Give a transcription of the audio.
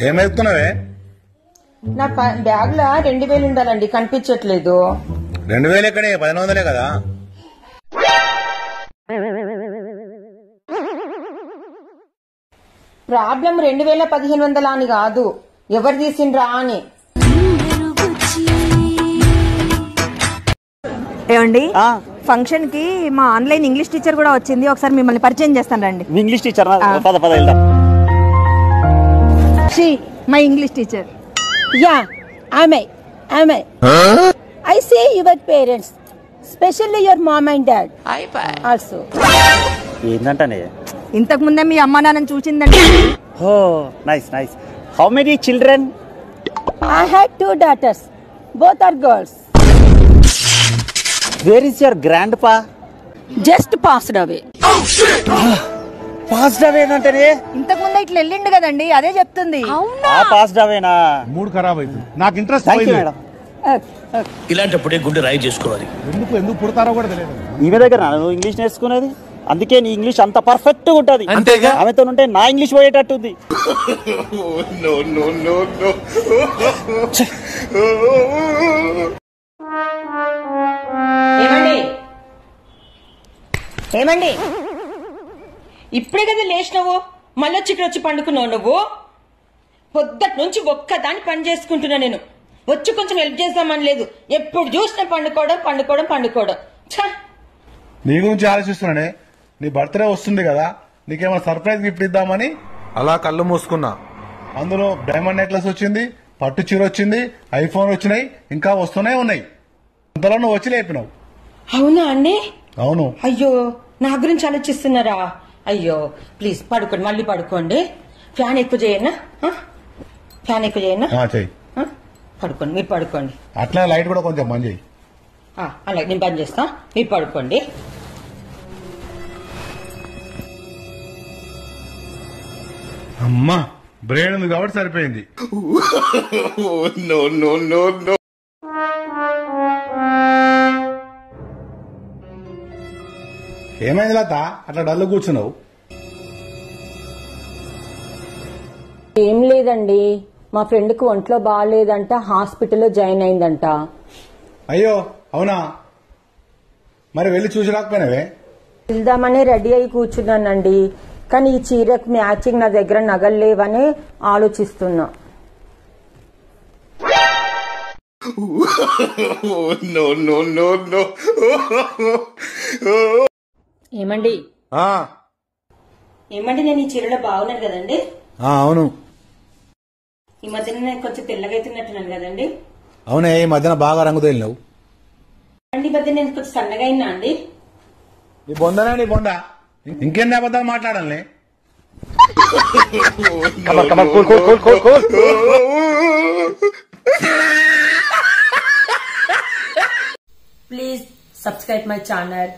ఏమైతున్నావే? నా బ్యాగ్ లో 2000 ఉండాలండి, కనిపించట్లేదు. 2000 ఎక్కడే? 1500 కదా. ప్రాబ్లం 2000-1500 అని కాదు, ఎవరు తీసిండ్రా అని. ఏమండి, ఫంక్షన్ కి మా ఆన్లైన్ ఇంగ్లీష్ టీచర్ కూడా వచ్చింది, ఒకసారి మిమ్మల్ని పరిచయం చేస్తాను రండి. English teacher? పద పద వెళ్దాం. She my English teacher. Yeah, am I? I see your parents, especially your mom and dad. Also. ఏంటంటే ఇంతకు ముందే మీ అమ్మా నాన్నని చూసిందండి. Oh nice nice. How many children? I had 2 daughters. Both are girls. Where is your grandpa? Just passed away. Passed away అంటే ఇంతకు ముందే ఇట్లా వెళ్ళిండు కదండి, అదే చెప్తుంది. పాస్డ్ అవేనా? మూడ్ ఖరాబ్ అవుతుంది. నాకు ఇంట్రెస్ట్ మేడం. ఇలాంటప్పుడే గుండె రాయి చేసుకోవాలి. ఎందుకు పుడతారో కూడా తెలియదు. ఈమె దగ్గర నువ్వు ఇంగ్లీష్ నేర్చుకునేది, అందుకే నీ ఇంగ్లీష్ అంత పర్ఫెక్ట్ గా ఉంటది. అంతేగా? ఆమెతో ఉంటే నా ఇంగ్లీష్ పోయేటట్టుంది. ఏమండి, ఇప్పుడే కదా లేచినావు, మళ్ళొచ్చి ఇక్కడ వచ్చి పండుకున్నావు నువ్వు. పొద్దుటి నుంచి ఒక్కదాన్ని పని చేసుకుంటున్నా నేను. వచ్చి కొంచెం హెల్ప్ చేద్దామని లేదు, ఎప్పుడు చూసినా పండుకోవడం. నీ గురించి ఆలోచిస్తున్నానే. నీ బర్త్డే వస్తుంది కదా, నీకేమైనా సర్ప్రైజ్ గిఫ్ట్ ఇద్దామని అలా కళ్ళు మూసుకున్నా. అందులో డైమండ్ నెక్లెస్ వచ్చింది, పట్టు చీర వచ్చింది, ఐఫోన్ వచ్చినాయి, ఇంకా వస్తూనే ఉన్నాయి. అంతలో నువ్వు వచ్చి లేపినావు. అవునా అండి? అవును. అయ్యో, నా గురించి ఆలోచిస్తున్నారా? అయ్యో ప్లీజ్ పడుకోండి, మళ్ళీ పడుకోండి. ఫ్యాన్ ఎక్కువ చేయన్నా? చెయ్యి. పడుకోండి, మీరు పడుకోండి. అట్లా లైట్ కూడా కొంచెం బంద్ చేయి. అలాగే నేను బంద్ చేస్తా, మీరు పడుకోండి. అమ్మా, బ్రెయిన్ ఉంది కాబట్టి సరిపోయింది. ఏమైంది లత, అట్లా డల్లు కూర్చున్నావు? ఏం లేదండి, మా ఫ్రెండ్ కు ఒంట్లో బాగాలేదంట, హాస్పిటల్లో జాయిన్ అయిందంట. అయ్యో అవునా? మరి వెళ్ళి చూసి రాకపోయినావే? వెళ్దామని రెడీ అయి కూర్చున్నానండి, కానీ ఈ చీరకు మ్యాచింగ్ నా దగ్గర నగలు లేవని ఆలోచిస్తున్నా. ఏమండి, నేను ఈ చీరలో బాగున్నాను కదండి? అవును. ఈ మధ్యన నేను కొంచెం తెల్లగా అవుతున్నట్టున్నాను కదండి? అవునే, ఈ మధ్యన బాగా రంగు తేలినావు. ఈ మధ్య నేను కొంచెం సన్నగా అయినా అండి. నీ బొంద ఇంకెన్ని అబద్ధాలు మాట్లాడాలి? Please subscribe my channel.